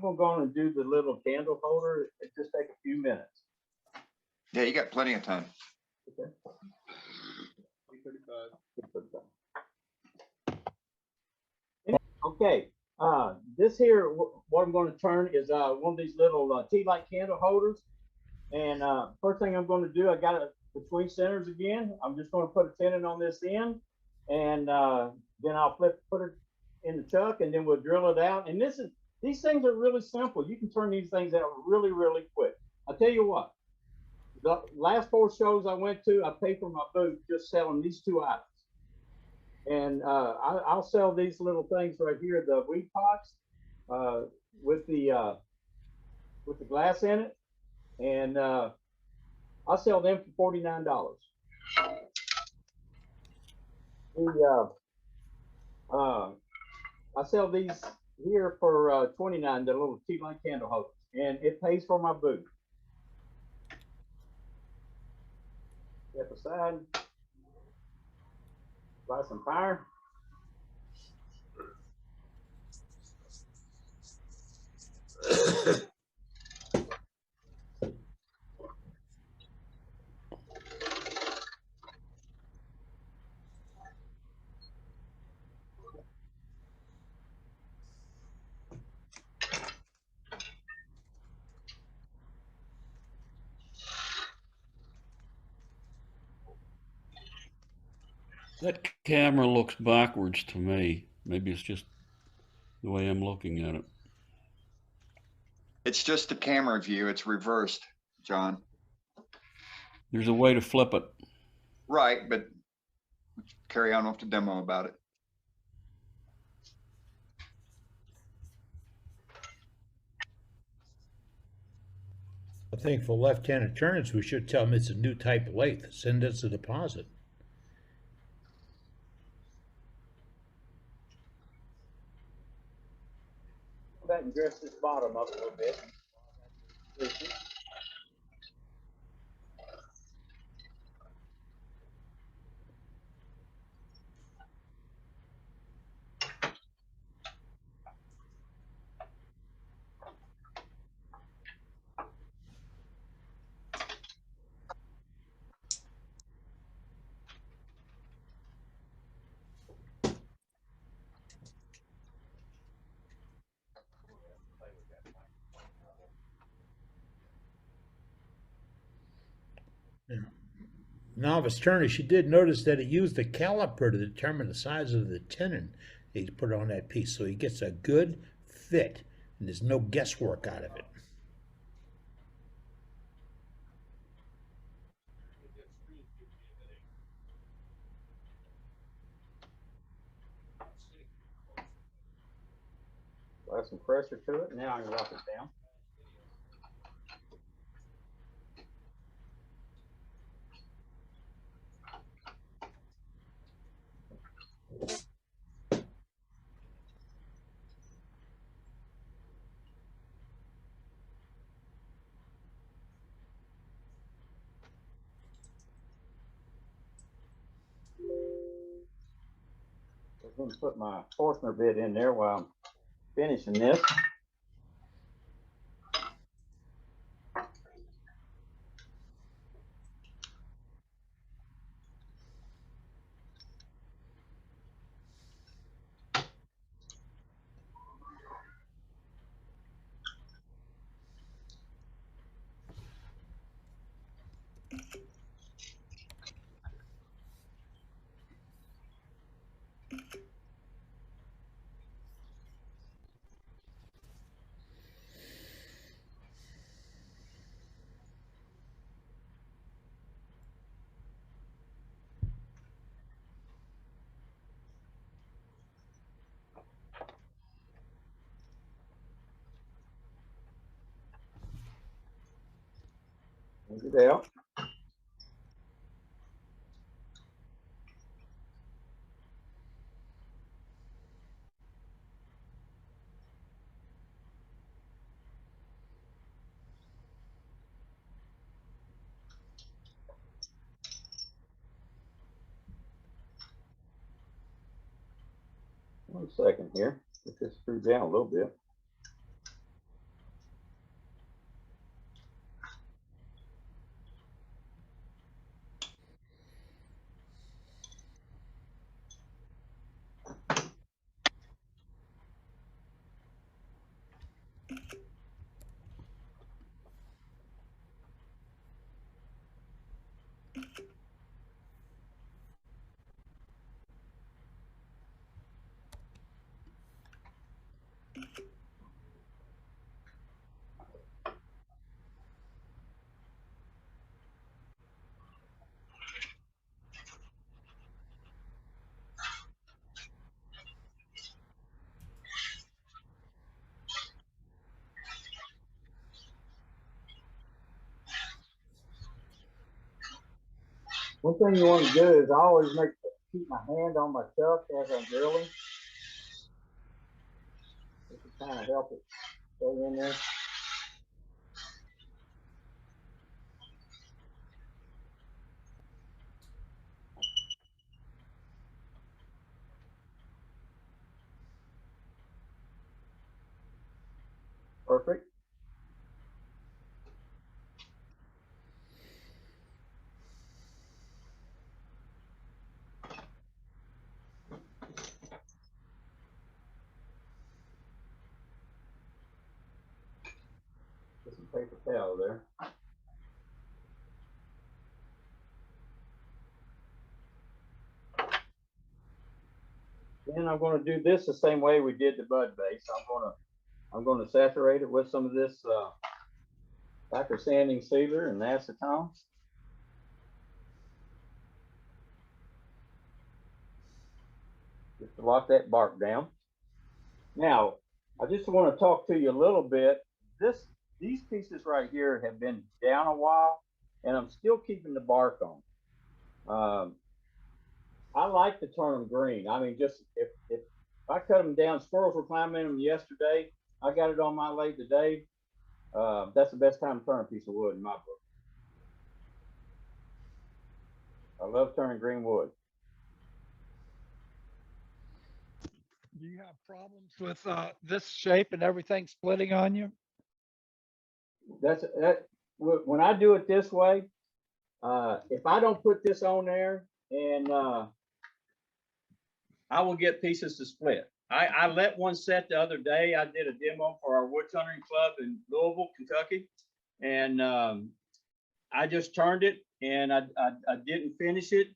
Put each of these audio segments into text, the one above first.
I'm going to do the little candle holder. It just take a few minutes. Yeah, you got plenty of time. Okay. 3:35. Okay. This here, what I'm going to turn is one of these little tea light candle holders. And first thing I'm going to do, I got it between centers again. I'm just going to put a tenon on this end, and then I'll put it in the chuck, and then we'll drill it out. And these things are really simple. You can turn these things out really, really quick. I'll tell you what, the last 4 shows I went to, I paid for my booth just selling these 2 items. And I'll sell these little things right here, the weed pots with the glass in it, and I'll sell them for $49. I sell these here for $29. The little tea light candle holders, and it pays for my booth. Step aside, light some fire. That camera looks backwards to me. Maybe it's just the way I'm looking at it. It's just the camera view. It's reversed, John. There's a way to flip it. Right, but carry on with the demo about it. I think for left-handed turners, we should tell them it's a new type of lathe. Send us a deposit. Go back and dress this bottom up a little bit. Novice turner, she did notice that he used a caliper to determine the size of the tenon that he put on that piece, so he gets a good fit, and there's no guesswork out of it. Add some pressure to it. Now I can lock it down. I'm going to put my Forstner bit in there while I'm finishing this. Take it out. One second here. Get this screwed down a little bit. One thing you want to do is I always keep my hand on my chuck as I'm drilling. This will kind of help it stay in there. Perfect. Get some paper towel there. Then I'm going to do this the same way we did the bud base. I'm going to saturate it with some of this lacquer sanding sealer and acetone. Just to lock that bark down. Now, I just want to talk to you a little bit. These pieces right here have been down a while, and I'm still keeping the bark on. I like to turn them green. I mean, just if I cut them down, squirrels were climbing them yesterday. I got it on my lathe today. That's the best time to turn a piece of wood in my book. I love turning green wood. Do you have problems with this shape and everything splitting on you? When I do it this way, if I don't put this on there, and I will get pieces to split. I let one set the other day. I did a demo for our wood turning club in Louisville, Kentucky, and I just turned it, and I didn't finish it,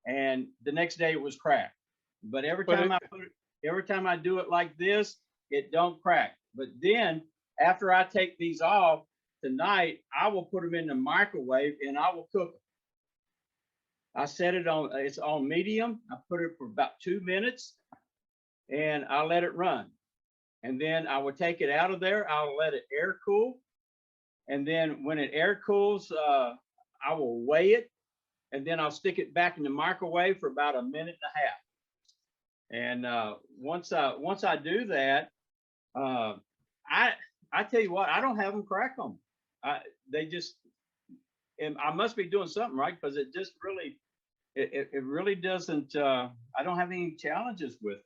and the next day it was cracked. But every time I do it like this, it don't crack. But then after I take these off tonight, I will put them in the microwave and I will cook them. I set it on, it's on medium. I put it for about 2 minutes and I let it run. And then I will take it out of there. I'll let it air cool. And then when it air cools, I will weigh it. And then I'll stick it back in the microwave for about 1.5 minutes. And once I do that, I tell you what, I don't have them crack on. They just, and I must be doing something right, because it just really, it really doesn't. I don't have any challenges with it.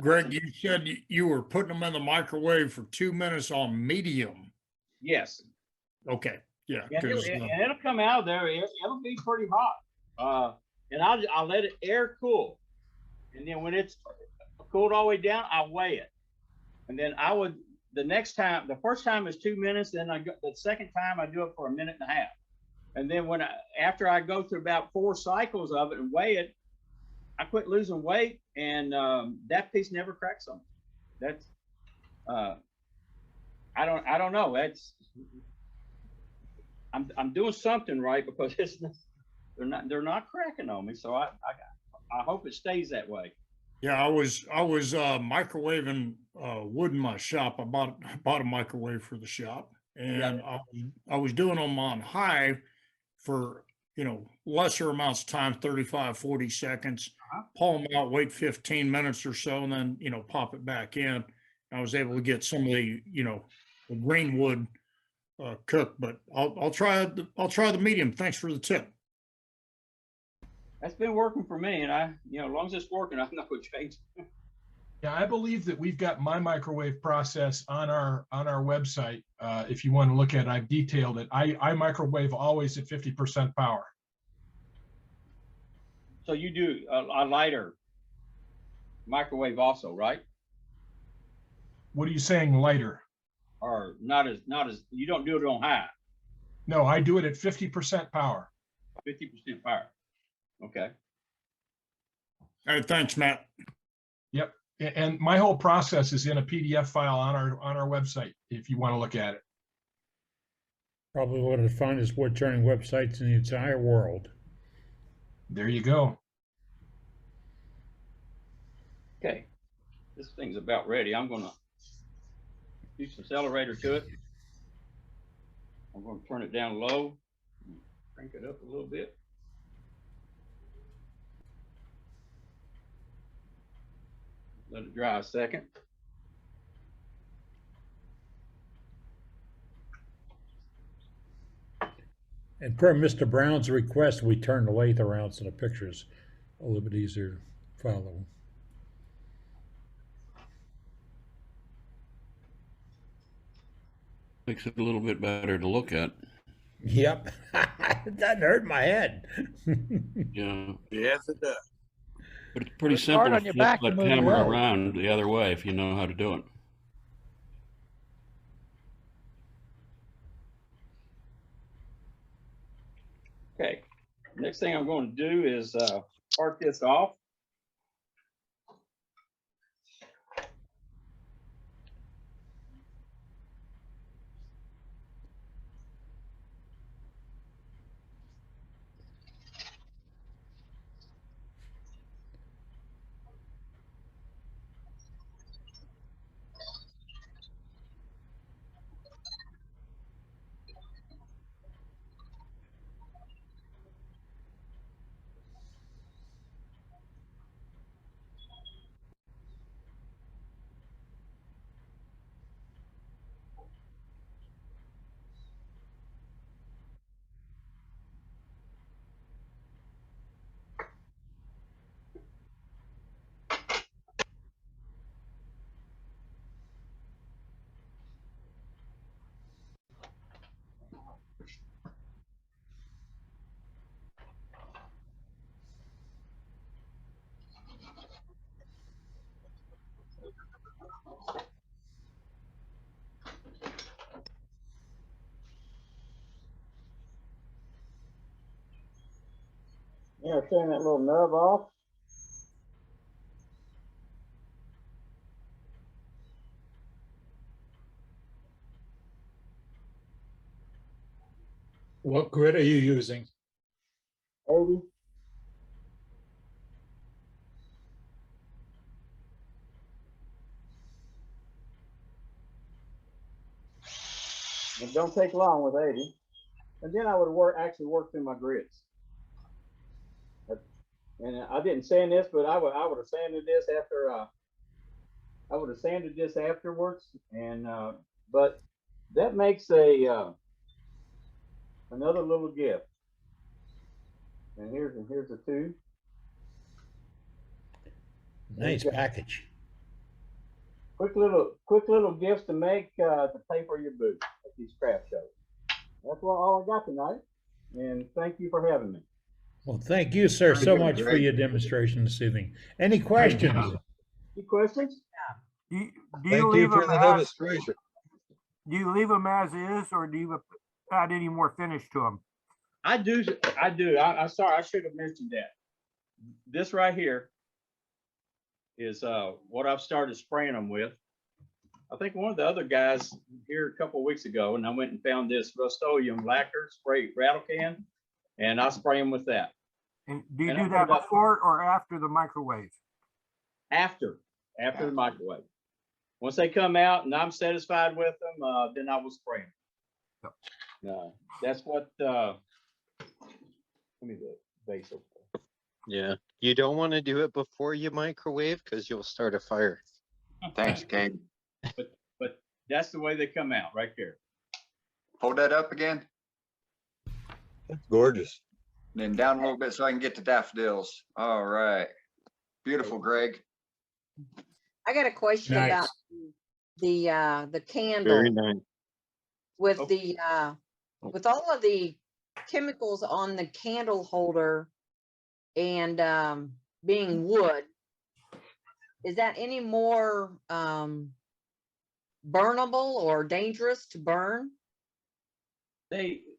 Greg, you said you were putting them in the microwave for 2 minutes on medium. Yes. Okay. Yeah. And it'll come out of there. It'll be pretty hot. And I'll let it air cool. And then when it's cooled all the way down, I weigh it. And then the first time is 2 minutes. Then the second time I do it for 1.5 minutes. And then after I go through about 4 cycles of it and weigh it, I quit losing weight, and that piece never cracks on me. That's I don't know. I'm doing something right, because they're not cracking on me. So I hope it stays that way. Yeah, I was microwaving wood in my shop. I bought a microwave for the shop, and yeah. I was doing them on high for lesser amounts of time, 35, 40 seconds. Pull them out, wait 15 minutes or so, and then pop it back in. I was able to get some of the the green wood cooked, but I'll try the medium. Thanks for the tip. That's been working for me, and as long as it's working, I'm not going to change it. Yeah, I believe that we've got my microwave process on our website. If you want to look at it, I've detailed it. I microwave always at 50% power. So you do a lighter microwave also, right? What are you saying, lighter? Or not as you don't do it on high? No, I do it at 50% power. 50% power. Okay. All right, thanks, Matt. Yep. And my whole process is in a PDF file on our website if you want to look at it. Probably one of the finest wood turning websites in the entire world. There you go. Okay. This thing's about ready. I'm gonna do some accelerator to it. I'm gonna turn it down low. Crank it up a little bit. Let it dry a second. And per Mr. Brown's request, we turn the lathe around so the picture's a little bit easier to follow. Makes it a little bit better to look at. Yep. That hurt my head. Yeah, Yes, it does. but it's pretty It's hard simple on to your flip back to that move camera around. around the other way if you know how to do it. Okay, next thing I'm going to do is part this off. Yeah, turn that little nub off. What grid are you using? 80. It don't take long with 80. And then I would actually work through my grids. And I didn't sand this, but I would have sanded this after I would have sanded this afterwards. And but that makes a another little gift. And here's the two. Nice package. Quick little gifts to make to pay for your booth at these craft shows. That's all I got tonight. And thank you for having me. Well, thank you, sir, Very so good, much for Greg. your demonstration this evening. Any questions? Any questions? Do you Thank you leave for them the as, demonstration. do you leave them as is, or do you add any more finish to them? I do. I'm sorry, I should have mentioned that. This right here is what I've started spraying them with. I think one of the other guys here a couple of weeks ago, and I went and found this Rust-Oleum lacquer spray rattle can, and I spray them with that. And do you And I do put that it up- before or after the microwave? After the microwave. Once they come out and I'm satisfied with them, then I will spray them. No, that's what. Let me the base over there. Yeah, you don't want to do it before you microwave because you'll start a fire. Thanks, Gabe. But that's the way they come out right there. Hold that up again, That's gorgeous. then down a little bit so I can get the daffodils. All right. Beautiful, Greg. I got a question Nice. about the Very candle nice. with Oh. the with all of the chemicals on the candle holder and being wood. Is that any more burnable or dangerous to burn?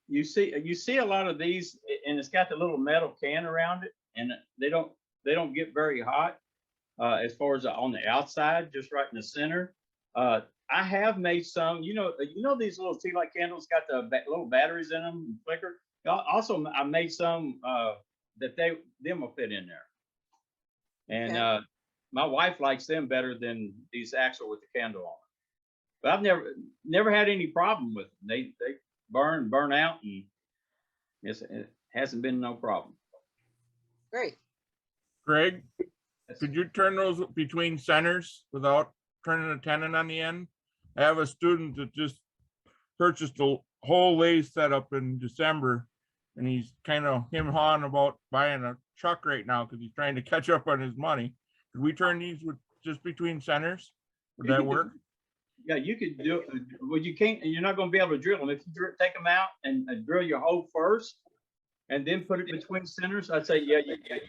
You see a lot of these, and it's got the little metal can around it, and they don't get very hot as far as on the outside, just right in the center. I have made some, you know these little tea light candles got the little batteries in them and flicker. Also, I made some that them will fit in there, and Okay. my wife likes them better than these actual with the candle on. But I've never had any problem with them. They burn out, and It hasn't been no problem. Great. Greg, could you turn those between centers without turning a tenon on the end? I have a student that just purchased a whole lathe setup in December, and he's kind of him-hawing about buying a truck right now because he's trying to catch up on his money. Could we turn these with just between centers? Would that work? Yeah, you could do it. Well, you can't, and you're not going to be able to drill them. If you take them out and drill your hole first and then put it between centers, I'd say, yeah, you can.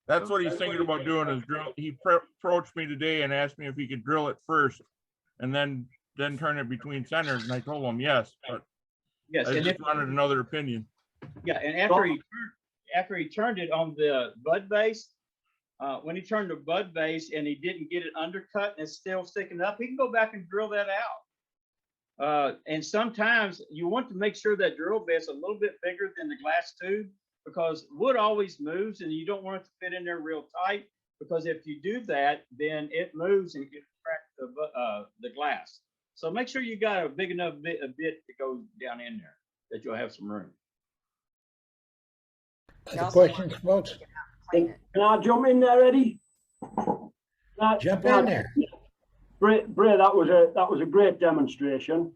That's what he's thinking about doing is drill. He approached me today and asked me if he could drill it first and then turn it between centers. And I told him yes, but Yes, I and just wanted another opinion. yeah, and after he turned it on the bud base, when he turned the bud base and he didn't get it undercut and it's still sticking up, he can go back and drill that out. And sometimes you want to make sure that drill bit's a little bit bigger than the glass tube, because wood always moves and you don't want it to fit in there real tight, because if you do that, then it moves and you can crack the glass. So make sure you got a big enough bit to go down in there that you'll have some room. Other questions, folks? Clean it. Can I jump in there, Eddie? Jump in there. Bray, that was a great demonstration.